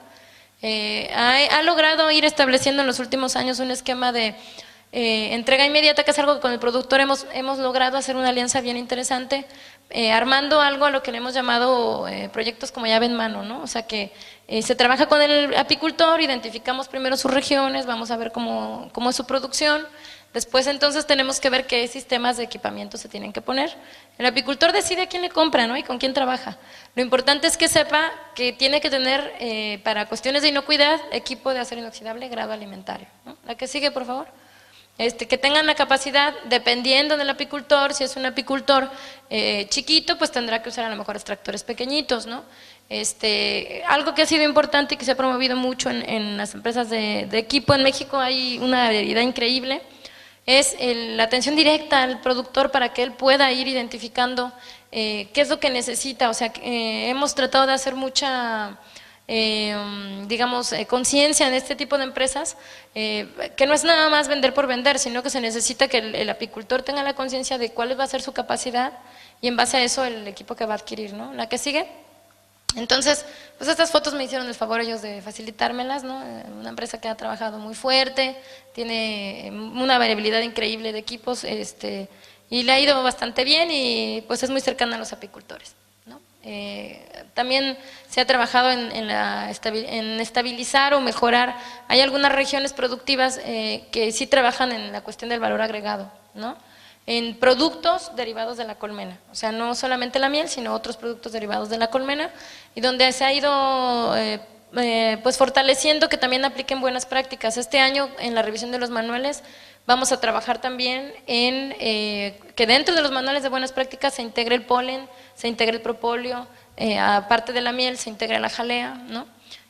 Ha logrado ir estableciendo en los últimos años un esquema de entrega inmediata, que es algo que con el productor hemos logrado hacer una alianza bien interesante, armando algo a lo que le hemos llamado proyectos como llave en mano, ¿no? O sea que se trabaja con el apicultor, identificamos primero sus regiones, vamos a ver cómo es su producción. Después entonces tenemos que ver qué sistemas de equipamiento se tienen que poner. El apicultor decide a quién le compra, ¿no? Y con quién trabaja. Lo importante es que sepa que tiene que tener para cuestiones de inocuidad equipo de acero inoxidable grado alimentario, ¿no? La que sigue, por favor. Que tengan la capacidad, dependiendo del apicultor, si es un apicultor chiquito, pues tendrá que usar a lo mejor extractores pequeñitos, ¿no? Algo que ha sido importante y que se ha promovido mucho en las empresas de equipo en México, hay una variedad increíble, es la atención directa al productor para que él pueda ir identificando qué es lo que necesita. O sea, hemos tratado de hacer mucha, digamos, conciencia en este tipo de empresas, que no es nada más vender por vender, sino que se necesita que el apicultor tenga la conciencia de cuál va a ser su capacidad y en base a eso el equipo que va a adquirir, ¿no? La que sigue. Entonces, pues estas fotos me hicieron el favor ellos de facilitármelas, ¿no? Una empresa que ha trabajado muy fuerte, tiene una variabilidad increíble de equipos, y le ha ido bastante bien y pues es muy cercana a los apicultores, ¿no? También se ha trabajado en estabilizar o mejorar. Hay algunas regiones productivas que sí trabajan en la cuestión del valor agregado, ¿no? en productos derivados de la colmena, o sea, no solamente la miel, sino otros productos derivados de la colmena, y donde se ha ido pues fortaleciendo que también apliquen buenas prácticas. Este año, en la revisión de los manuales, vamos a trabajar también en que dentro de los manuales de buenas prácticas se integre el polen, se integre el propóleo, aparte de la miel se integra la jalea, ¿no?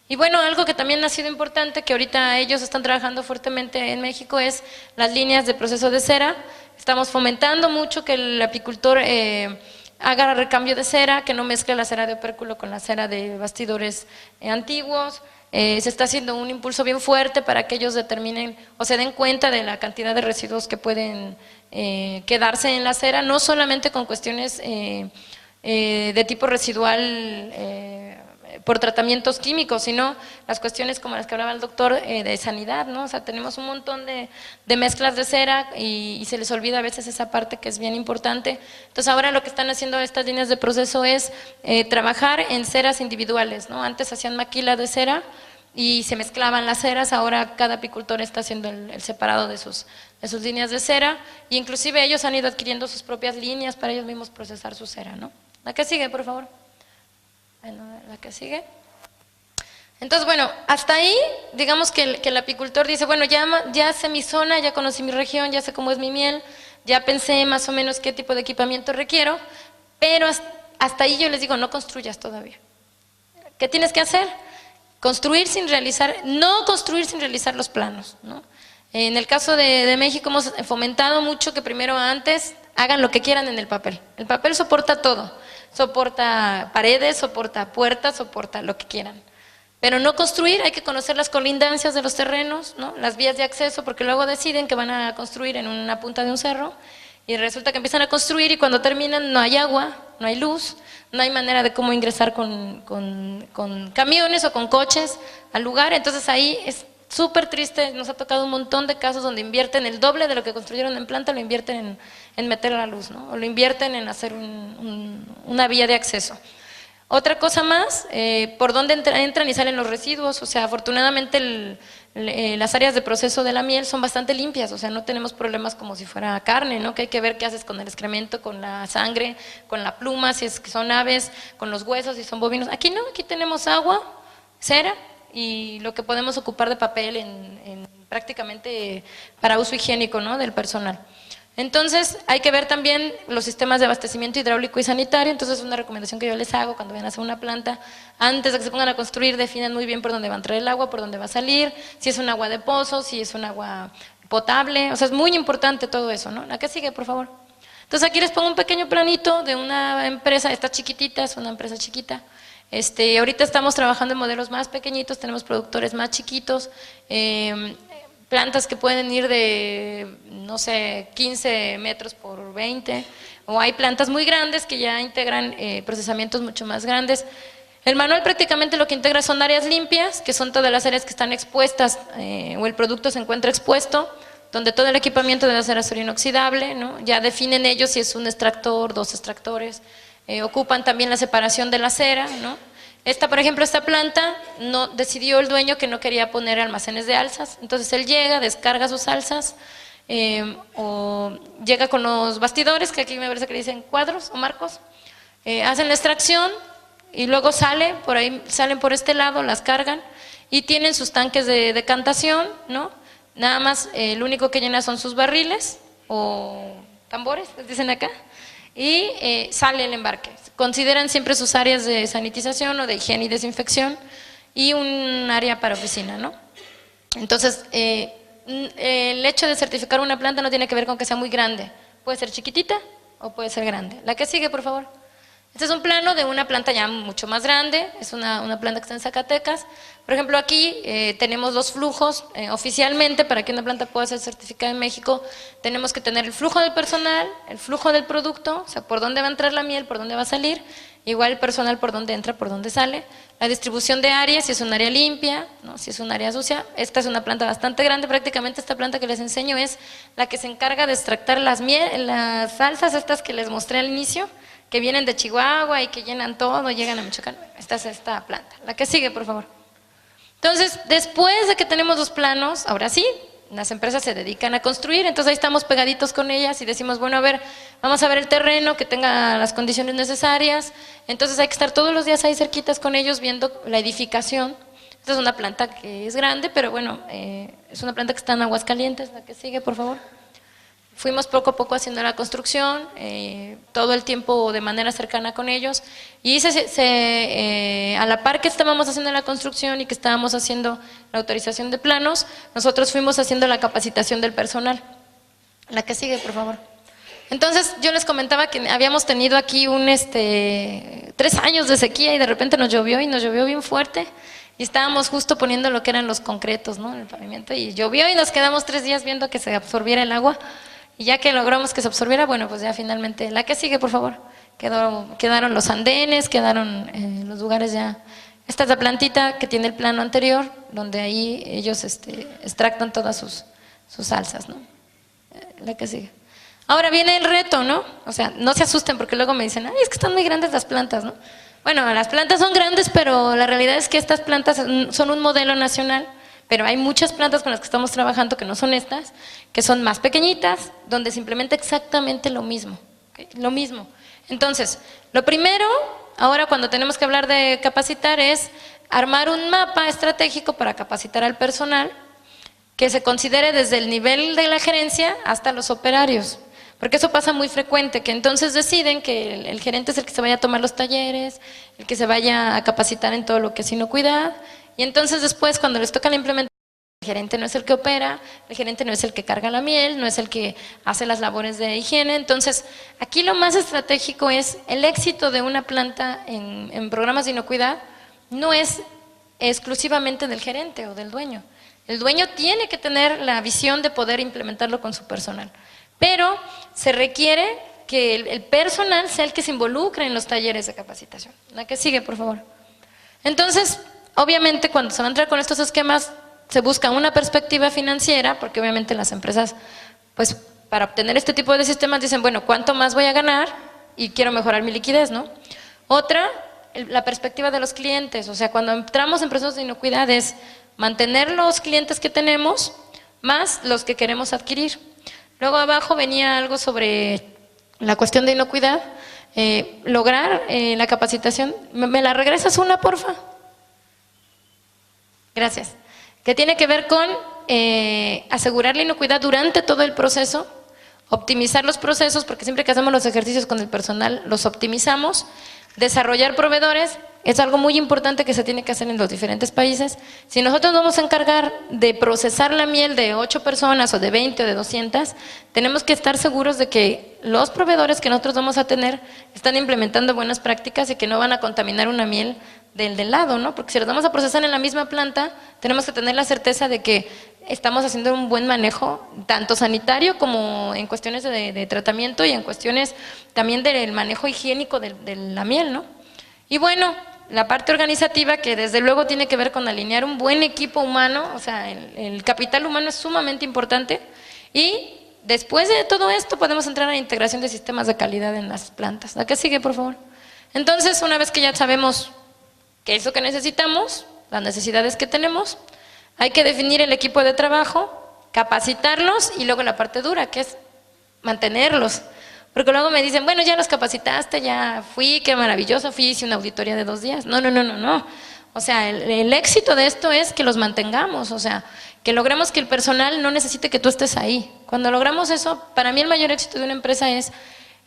Y bueno, algo que también ha sido importante, que ahorita ellos están trabajando fuertemente en México, es las líneas de proceso de cera. Estamos fomentando mucho que el apicultor haga recambio de cera, que no mezcle la cera de opérculo con la cera de bastidores antiguos. Se está haciendo un impulso bien fuerte para que ellos determinen o se den cuenta de la cantidad de residuos que pueden quedarse en la cera, no solamente con cuestiones de tipo residual por tratamientos químicos, sino las cuestiones como las que hablaba el doctor de sanidad, ¿no? O sea, tenemos un montón de mezclas de cera y se les olvida a veces esa parte que es bien importante. Entonces ahora lo que están haciendo estas líneas de proceso es trabajar en ceras individuales, ¿no? Antes hacían maquila de cera y se mezclaban las ceras, ahora cada apicultor está haciendo el separado de sus líneas de cera, y inclusive ellos han ido adquiriendo sus propias líneas para ellos mismos procesar su cera, ¿no? La que sigue, por favor. Bueno, la que sigue. Entonces, bueno, hasta ahí, digamos que el apicultor dice, bueno, ya sé mi zona, ya conocí mi región, ya sé cómo es mi miel, ya pensé más o menos qué tipo de equipamiento requiero, pero hasta ahí yo les digo, no construyas todavía. ¿Qué tienes que hacer? Construir sin realizar, no construir sin realizar los planos, ¿no? En el caso de México hemos fomentado mucho que primero antes hagan lo que quieran en el papel. El papel soporta todo, soporta paredes, soporta puertas, soporta lo que quieran. Pero no construir, hay que conocer las colindancias de los terrenos, ¿no? Las vías de acceso, porque luego deciden que van a construir en una punta de un cerro y resulta que empiezan a construir y cuando terminan no hay agua, no hay luz, no hay manera de cómo ingresar con camiones o con coches al lugar. Entonces ahí es súper triste, nos ha tocado un montón de casos donde invierten el doble de lo que construyeron en planta, lo invierten en meter la luz, ¿no? O lo invierten en hacer una vía de acceso. Otra cosa más, por dónde entran y salen los residuos, o sea, afortunadamente las áreas de proceso de la miel son bastante limpias, o sea, no tenemos problemas como si fuera carne, ¿no? Que hay que ver qué haces con el excremento, con la sangre, con la pluma, si es que son aves, con los huesos, si son bovinos. Aquí no, aquí tenemos agua, cera y lo que podemos ocupar de papel en prácticamente para uso higiénico, ¿no? Del personal. Entonces hay que ver también los sistemas de abastecimiento hidráulico y sanitario. Entonces es una recomendación que yo les hago cuando vayan a hacer una planta, antes de que se pongan a construir, definan muy bien por dónde va a entrar el agua, por dónde va a salir, si es un agua de pozo, si es un agua potable, o sea, es muy importante todo eso, ¿no? La que sigue, por favor. Entonces aquí les pongo un pequeño planito de una empresa, esta chiquitita, es una empresa chiquita. Ahorita estamos trabajando en modelos más pequeñitos, tenemos productores más chiquitos, plantas que pueden ir de, no sé, 15 metros por 20, o hay plantas muy grandes que ya integran procesamientos mucho más grandes. El manual prácticamente lo que integra son áreas limpias, que son todas las áreas que están expuestas, o el producto se encuentra expuesto, donde todo el equipamiento debe ser acero inoxidable, ¿no? Ya definen ellos si es un extractor, 2 extractores, ocupan también la separación de la cera, ¿no? Por ejemplo, esta planta, decidió el dueño que no quería poner almacenes de alzas, entonces él llega, descarga sus alzas, o llega con los bastidores, que aquí me parece que le dicen cuadros o marcos, hacen la extracción y luego salen por este lado, las cargan y tienen sus tanques de decantación, ¿no? Nada más, lo único que llena son sus barriles o tambores, les dicen acá, y sale el embarque. Consideran siempre sus áreas de sanitización o de higiene y desinfección y un área para oficina, ¿no? Entonces, el hecho de certificar una planta no tiene que ver con que sea muy grande, puede ser chiquitita o puede ser grande. La que sigue, por favor. Este es un plano de una planta ya mucho más grande, es una planta que está en Zacatecas. Por ejemplo, aquí tenemos 2 flujos. Oficialmente, para que una planta pueda ser certificada en México, tenemos que tener el flujo del personal, el flujo del producto, o sea, por dónde va a entrar la miel, por dónde va a salir, igual el personal por dónde entra, por dónde sale, la distribución de áreas, si es un área limpia, ¿no? Si es un área sucia. Esta es una planta bastante grande, prácticamente esta planta que les enseño es la que se encarga de extractar las salsas estas que les mostré al inicio, que vienen de Chihuahua y que llenan todo, llegan a Michoacán. Esta es esta planta. La que sigue, por favor. Entonces, después de que tenemos los planos, ahora sí, las empresas se dedican a construir, entonces ahí estamos pegaditos con ellas y decimos, bueno, a ver, vamos a ver el terreno, que tenga las condiciones necesarias, entonces hay que estar todos los días ahí cerquitas con ellos viendo la edificación. Esta es una planta que es grande, pero bueno, es una planta que está en Aguascalientes, la que sigue, por favor. Fuimos poco a poco haciendo la construcción, todo el tiempo de manera cercana con ellos, y a la par que estábamos haciendo la construcción y que estábamos haciendo la autorización de planos, nosotros fuimos haciendo la capacitación del personal. La que sigue, por favor. Entonces, yo les comentaba que habíamos tenido aquí 3 años de sequía y de repente nos llovió y nos llovió bien fuerte. Y estábamos justo poniendo lo que eran los concretos, ¿no?, en el pavimento, y llovió y nos quedamos 3 días viendo que se absorbiera el agua. Y ya que logramos que se absorbiera, bueno, pues ya finalmente, la que sigue, por favor. Quedaron los andenes, quedaron los lugares ya. Esta es la plantita que tiene el plano anterior, donde ahí ellos extractan todas sus salsas, ¿no? La que sigue. Ahora viene el reto, ¿no? O sea, no se asusten porque luego me dicen, ay, es que están muy grandes las plantas, ¿no? Bueno, las plantas son grandes, pero la realidad es que estas plantas son un modelo nacional. Pero hay muchas plantas con las que estamos trabajando que no son estas, que son más pequeñitas, donde se implementa exactamente lo mismo, ¿okay? Lo mismo. Entonces, lo primero, ahora cuando tenemos que hablar de capacitar, es armar un mapa estratégico para capacitar al personal, que se considere desde el nivel de la gerencia hasta los operarios. Porque eso pasa muy frecuente, que entonces deciden que el gerente es el que se vaya a tomar los talleres, el que se vaya a capacitar en todo lo que es inocuidad, y entonces después cuando les toca la implementación, el gerente no es el que opera, el gerente no es el que carga la miel, no es el que hace las labores de higiene. Entonces, aquí lo más estratégico es el éxito de una planta en programas de inocuidad, no es exclusivamente del gerente o del dueño. El dueño tiene que tener la visión de poder implementarlo con su personal, pero se requiere que el personal sea el que se involucre en los talleres de capacitación. La que sigue, por favor. Entonces, obviamente cuando se va a entrar con estos esquemas se busca una perspectiva financiera, porque obviamente las empresas, pues para obtener este tipo de sistemas dicen, bueno, ¿cuánto más voy a ganar? Y quiero mejorar mi liquidez, ¿no? Otra, la perspectiva de los clientes, o sea, cuando entramos en procesos de inocuidad es mantener los clientes que tenemos más los que queremos adquirir. Luego abajo venía algo sobre la cuestión de inocuidad, lograr la capacitación. ¿Me la regresas una, porfa? Gracias. Que tiene que ver con asegurar la inocuidad durante todo el proceso, optimizar los procesos, porque siempre que hacemos los ejercicios con el personal los optimizamos, desarrollar proveedores, es algo muy importante que se tiene que hacer en los diferentes países. Si nosotros nos vamos a encargar de procesar la miel de 8 personas o de 20 o de 200, tenemos que estar seguros de que los proveedores que nosotros vamos a tener están implementando buenas prácticas y que no van a contaminar una miel del lado, ¿no? Porque si los vamos a procesar en la misma planta, tenemos que tener la certeza de que estamos haciendo un buen manejo, tanto sanitario como en cuestiones de tratamiento y en cuestiones también del manejo higiénico de la miel, ¿no? Y bueno, la parte organizativa, que desde luego tiene que ver con alinear un buen equipo humano, o sea, el capital humano es sumamente importante, y después de todo esto podemos entrar a la integración de sistemas de calidad en las plantas. ¿La que sigue, por favor? Entonces, una vez que ya sabemos qué es lo que necesitamos, las necesidades que tenemos, hay que definir el equipo de trabajo, capacitarlos y luego la parte dura, que es mantenerlos. Porque luego me dicen, bueno, ya los capacitaste, ya fui, qué maravilloso, fui, hice una auditoría de 2 días. No, no, no, no, no. O sea, el éxito de esto es que los mantengamos, o sea, que logremos que el personal no necesite que tú estés ahí. Cuando logramos eso, para mí el mayor éxito de una empresa es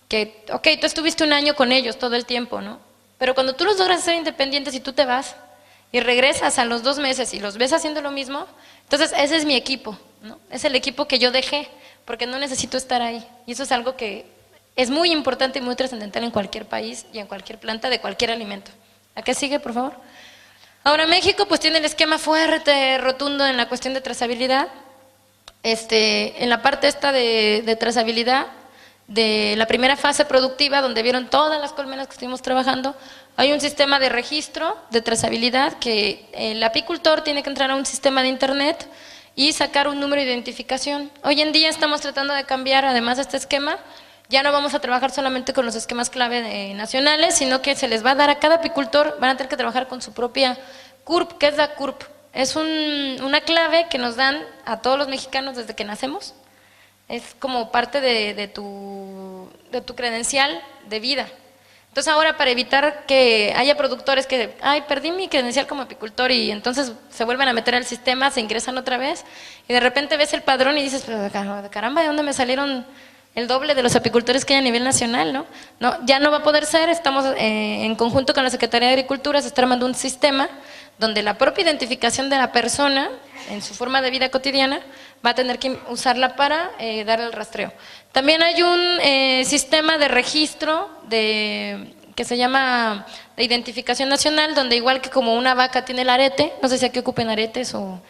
que, ok, tú estuviste 1 año con ellos todo el tiempo, ¿no? Pero cuando tú los logras ser independientes y tú te vas y regresas a los 2 meses y los ves haciendo lo mismo, entonces ese es mi equipo, ¿no? Es el equipo que yo dejé, porque no necesito estar ahí. Y eso es algo que es muy importante y muy trascendental en cualquier país y en cualquier planta de cualquier alimento. ¿A qué sigue, por favor? Ahora México pues tiene el esquema fuerte, rotundo en la cuestión de trazabilidad. En la parte esta de trazabilidad, de la primera fase productiva, donde vieron todas las colmenas que estuvimos trabajando, hay un sistema de registro, de trazabilidad, que el apicultor tiene que entrar a un sistema de internet y sacar un número de identificación. Hoy en día estamos tratando de cambiar, además de este esquema, ya no vamos a trabajar solamente con los esquemas clave nacionales, sino que se les va a dar a cada apicultor, van a tener que trabajar con su propia CURP. ¿Qué es la CURP? Es una clave que nos dan a todos los mexicanos desde que nacemos. Es como parte de tu credencial de vida. Entonces ahora, para evitar que haya productores que, ay, perdí mi credencial como apicultor, y entonces se vuelven a meter al sistema, se ingresan otra vez, y de repente ves el padrón y dices, pero caramba, ¿de dónde me salieron el doble de los apicultores que hay a nivel nacional? No, ya no va a poder ser. Estamos en conjunto con la Secretaría de Agricultura, se está armando un sistema donde la propia identificación de la persona en su forma de vida cotidiana va a tener que usarla para dar el rastreo. También hay un sistema de registro que se llama de identificación nacional, donde igual que como una vaca tiene el arete, no sé si aquí ocupen aretes o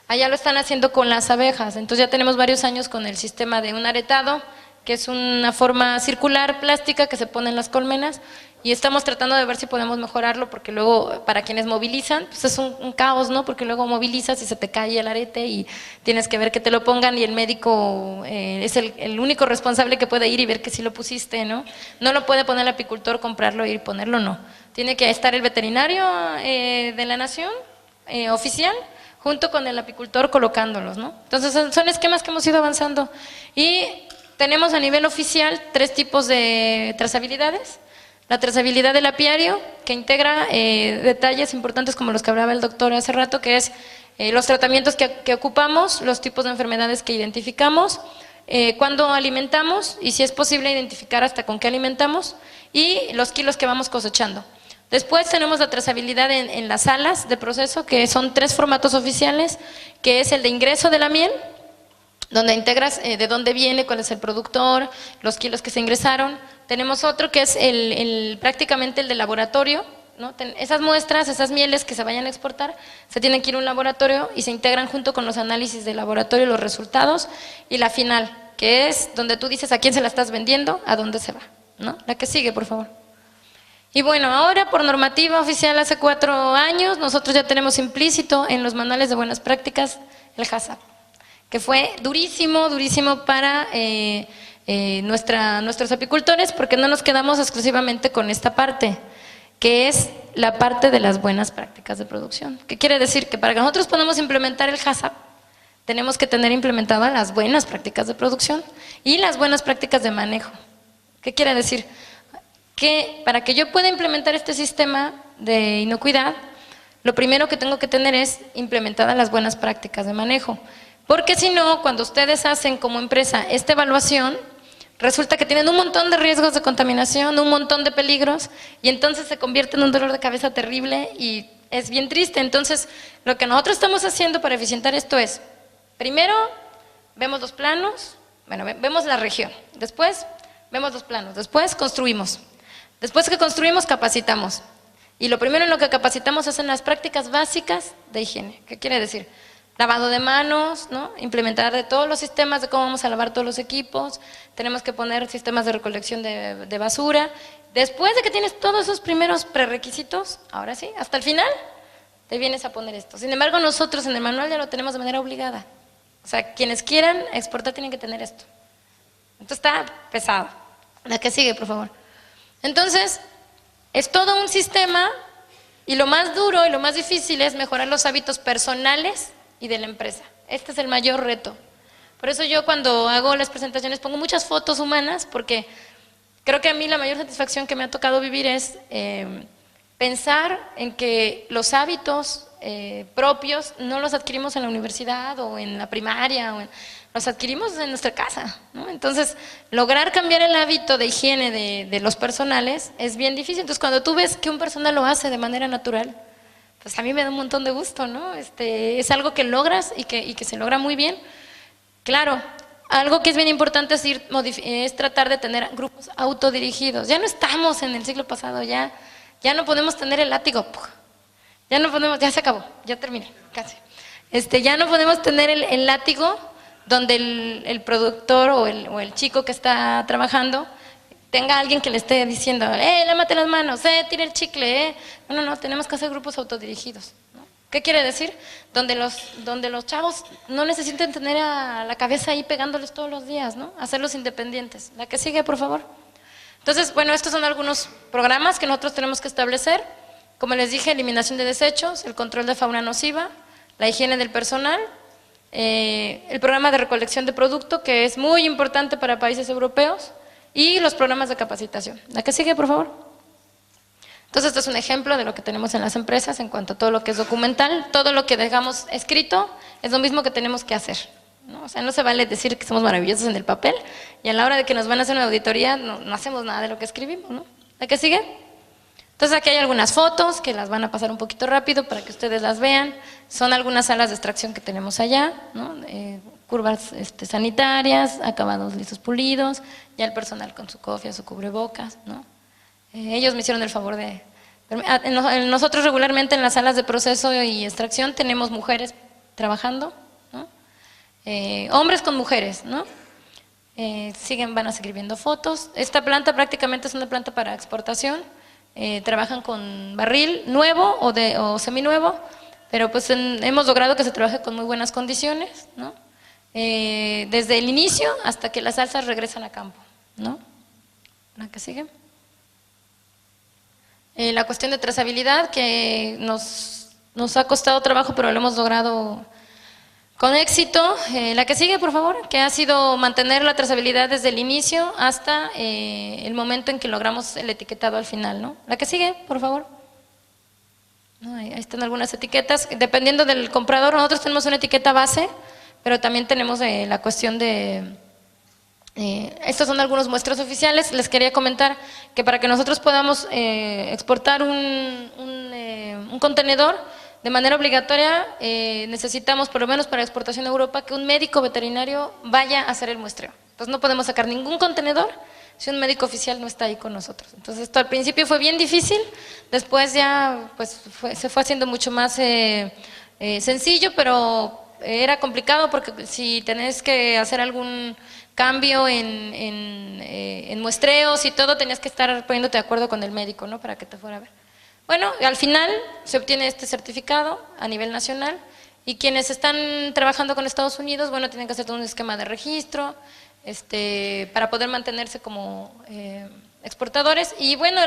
allá lo están haciendo con las abejas. Entonces ya tenemos varios años con el sistema de un aretado, que es una forma circular plástica que se pone en las colmenas, y estamos tratando de ver si podemos mejorarlo, porque luego para quienes movilizan, pues es un caos, ¿no? Porque luego movilizas y se te cae el arete y tienes que ver que te lo pongan, y el médico es el único responsable que puede ir y ver que sí lo pusiste, ¿no? No lo puede poner el apicultor, comprarlo y ponerlo, no. Tiene que estar el veterinario de la nación, oficial, junto con el apicultor colocándolos, ¿no? Entonces son esquemas que hemos ido avanzando, y tenemos a nivel oficial 3 tipos de trazabilidades. La trazabilidad del apiario, que integra detalles importantes como los que hablaba el doctor hace rato, que es los tratamientos que ocupamos, los tipos de enfermedades que identificamos, cuándo alimentamos y si es posible identificar hasta con qué alimentamos, y los kilos que vamos cosechando. Después tenemos la trazabilidad en las salas de proceso, que son 3 formatos oficiales, que es el de ingreso de la miel, donde integras de dónde viene, cuál es el productor, los kilos que se ingresaron. Tenemos otro que es prácticamente el de laboratorio, ¿no? Esas muestras, esas mieles que se vayan a exportar, se tienen que ir a un laboratorio y se integran junto con los análisis de laboratorio, los resultados, y la final, que es donde tú dices a quién se la estás vendiendo, a dónde se va, ¿no? La que sigue, por favor. Y bueno, ahora por normativa oficial hace 4 años, nosotros ya tenemos implícito en los manuales de buenas prácticas el HACCP, que fue durísimo, durísimo para nuestros apicultores, porque no nos quedamos exclusivamente con esta parte, que es la parte de las buenas prácticas de producción. ¿Qué quiere decir? Que para que nosotros podamos implementar el HACCP, tenemos que tener implementadas las buenas prácticas de producción y las buenas prácticas de manejo. ¿Qué quiere decir? Que para que yo pueda implementar este sistema de inocuidad, lo primero que tengo que tener es implementadas las buenas prácticas de manejo. Porque si no, cuando ustedes hacen como empresa esta evaluación, resulta que tienen un montón de riesgos de contaminación, un montón de peligros, y entonces se convierte en un dolor de cabeza terrible y es bien triste. Entonces, lo que nosotros estamos haciendo para eficientar esto es, primero, vemos los planos, bueno, vemos la región, después vemos los planos, después construimos, después que construimos, capacitamos. Y lo primero en lo que capacitamos es en las prácticas básicas de higiene. ¿Qué quiere decir? Lavado de manos, ¿no? Implementar de todos los sistemas de cómo vamos a lavar todos los equipos, tenemos que poner sistemas de recolección de basura. Después de que tienes todos esos primeros prerequisitos, ahora sí, hasta el final, te vienes a poner esto. Sin embargo, nosotros en el manual ya lo tenemos de manera obligada. O sea, quienes quieran exportar tienen que tener esto. Esto está pesado. La que sigue, por favor. Entonces, es todo un sistema, y lo más duro y lo más difícil es mejorar los hábitos personales y de la empresa. Este es el mayor reto. Por eso yo cuando hago las presentaciones pongo muchas fotos humanas, porque creo que a mí la mayor satisfacción que me ha tocado vivir es pensar en que los hábitos propios no los adquirimos en la universidad o en la primaria, los adquirimos en nuestra casa, ¿no? Entonces, lograr cambiar el hábito de higiene de los personales es bien difícil. Entonces, cuando tú ves que un personal lo hace de manera natural, pues a mí me da un montón de gusto, ¿no? Es algo que logras y que se logra muy bien. Claro, algo que es bien importante es tratar de tener grupos autodirigidos. Ya no estamos en el siglo pasado, ya no podemos tener el látigo, ya se acabó, ya terminé, casi. Ya no podemos tener el látigo donde el productor o el chico que está trabajando tenga alguien que le esté diciendo, lámate las manos, tira el chicle, No, tenemos que hacer grupos autodirigidos, ¿no? ¿Qué quiere decir? Donde los chavos no necesiten tener a la cabeza ahí pegándoles todos los días, ¿no? Hacerlos independientes. La que sigue, por favor. Entonces, bueno, estos son algunos programas que nosotros tenemos que establecer. Como les dije, eliminación de desechos, el control de fauna nociva, la higiene del personal, el programa de recolección de producto, que es muy importante para países europeos, y los programas de capacitación. La que sigue, por favor. Entonces, este es un ejemplo de lo que tenemos en las empresas en cuanto a todo lo que es documental. Todo lo que dejamos escrito es lo mismo que tenemos que hacer, ¿no? O sea, no se vale decir que somos maravillosos en el papel y a la hora de que nos van a hacer una auditoría no hacemos nada de lo que escribimos, ¿no? ¿La que sigue? Entonces, aquí hay algunas fotos que las van a pasar un poquito rápido para que ustedes las vean. Son algunas salas de extracción que tenemos allá, ¿no? Curvas sanitarias, acabados listos pulidos, ya el personal con su cofia, su cubrebocas, ¿no? Ellos me hicieron el favor de… Nosotros regularmente en las salas de proceso y extracción tenemos mujeres trabajando, ¿no? Hombres con mujeres, ¿no? Van a seguir viendo fotos. Esta planta prácticamente es una planta para exportación. Trabajan con barril nuevo o seminuevo, pero pues hemos logrado que se trabaje con muy buenas condiciones, ¿no? Desde el inicio hasta que las salsas regresan a campo, ¿no? ¿La que sigue? La cuestión de trazabilidad, que nos ha costado trabajo, pero lo hemos logrado con éxito. La que sigue, por favor, que ha sido mantener la trazabilidad desde el inicio hasta el momento en que logramos el etiquetado al final, ¿no? La que sigue, por favor. No, ahí están algunas etiquetas, dependiendo del comprador. Nosotros tenemos una etiqueta base, pero también tenemos la cuestión de… estos son algunos muestros oficiales. Les quería comentar que para que nosotros podamos exportar un contenedor de manera obligatoria, necesitamos, por lo menos para exportación a Europa, que un médico veterinario vaya a hacer el muestreo. Entonces no podemos sacar ningún contenedor si un médico oficial no está ahí con nosotros. Entonces esto al principio fue bien difícil, después ya pues se fue haciendo mucho más sencillo, pero era complicado porque si tenés que hacer algún cambio en muestreos y todo, tenías que estar poniéndote de acuerdo con el médico, ¿no? Para que te fuera a ver. Bueno, al final se obtiene este certificado a nivel nacional y quienes están trabajando con Estados Unidos, bueno, tienen que hacer todo un esquema de registro para poder mantenerse como exportadores. Y bueno,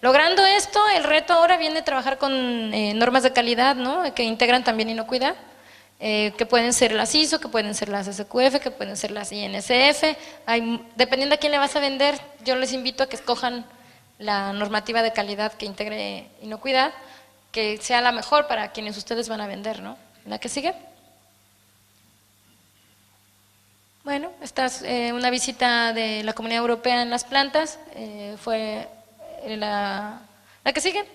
logrando esto, el reto ahora viene a trabajar con normas de calidad, ¿no? Que integran también inocuidad. Que pueden ser las ISO, que pueden ser las SQF, que pueden ser las INSF. Dependiendo a quién le vas a vender, yo les invito a que escojan la normativa de calidad que integre inocuidad, que sea la mejor para quienes ustedes van a vender, ¿no? ¿La que sigue? Bueno, esta es una visita de la Comunidad Europea en las plantas, fue la que sigue.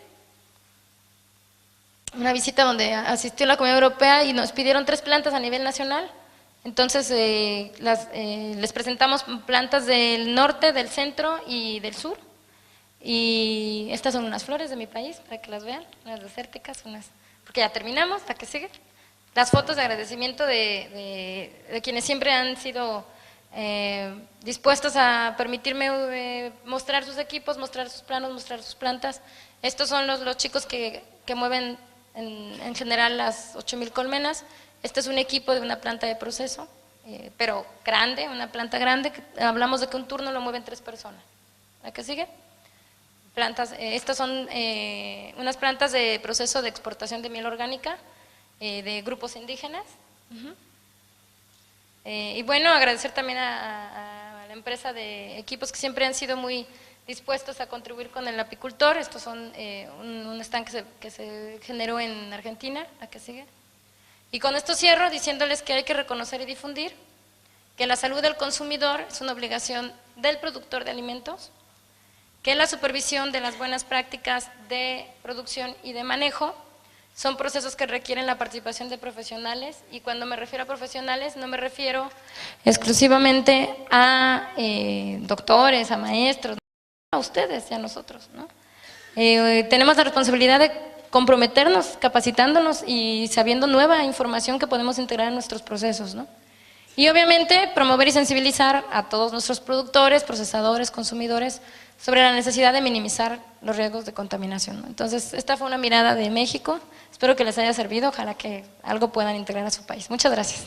Una visita donde asistió la Comunidad Europea y nos pidieron 3 plantas a nivel nacional. Entonces les presentamos plantas del norte, del centro y del sur. Y estas son unas flores de mi país, para que las vean, unas desérticas, porque ya terminamos. ¿La que sigue? Las fotos de agradecimiento de quienes siempre han sido dispuestos a permitirme mostrar sus equipos, mostrar sus planos, mostrar sus plantas. Estos son los chicos que mueven en general las 8,000 colmenas. Este es un equipo de una planta de proceso, pero grande, una planta grande. Hablamos de que un turno lo mueven 3 personas. ¿La que sigue? Estas son unas plantas de proceso de exportación de miel orgánica de grupos indígenas. Y bueno, agradecer también a la empresa de equipos que siempre han sido muy dispuestos a contribuir con el apicultor. Estos son un stand que se generó en Argentina. ¿La que sigue? Y con esto cierro diciéndoles que hay que reconocer y difundir que la salud del consumidor es una obligación del productor de alimentos, que la supervisión de las buenas prácticas de producción y de manejo son procesos que requieren la participación de profesionales, y cuando me refiero a profesionales no me refiero exclusivamente a doctores, a maestros, a ustedes y a nosotros, ¿no? Tenemos la responsabilidad de comprometernos, capacitándonos y sabiendo nueva información que podemos integrar en nuestros procesos, ¿no? Y obviamente promover y sensibilizar a todos nuestros productores, procesadores, consumidores sobre la necesidad de minimizar los riesgos de contaminación, ¿no? Entonces, esta fue una mirada de México. Espero que les haya servido, ojalá que algo puedan integrar a su país. Muchas gracias.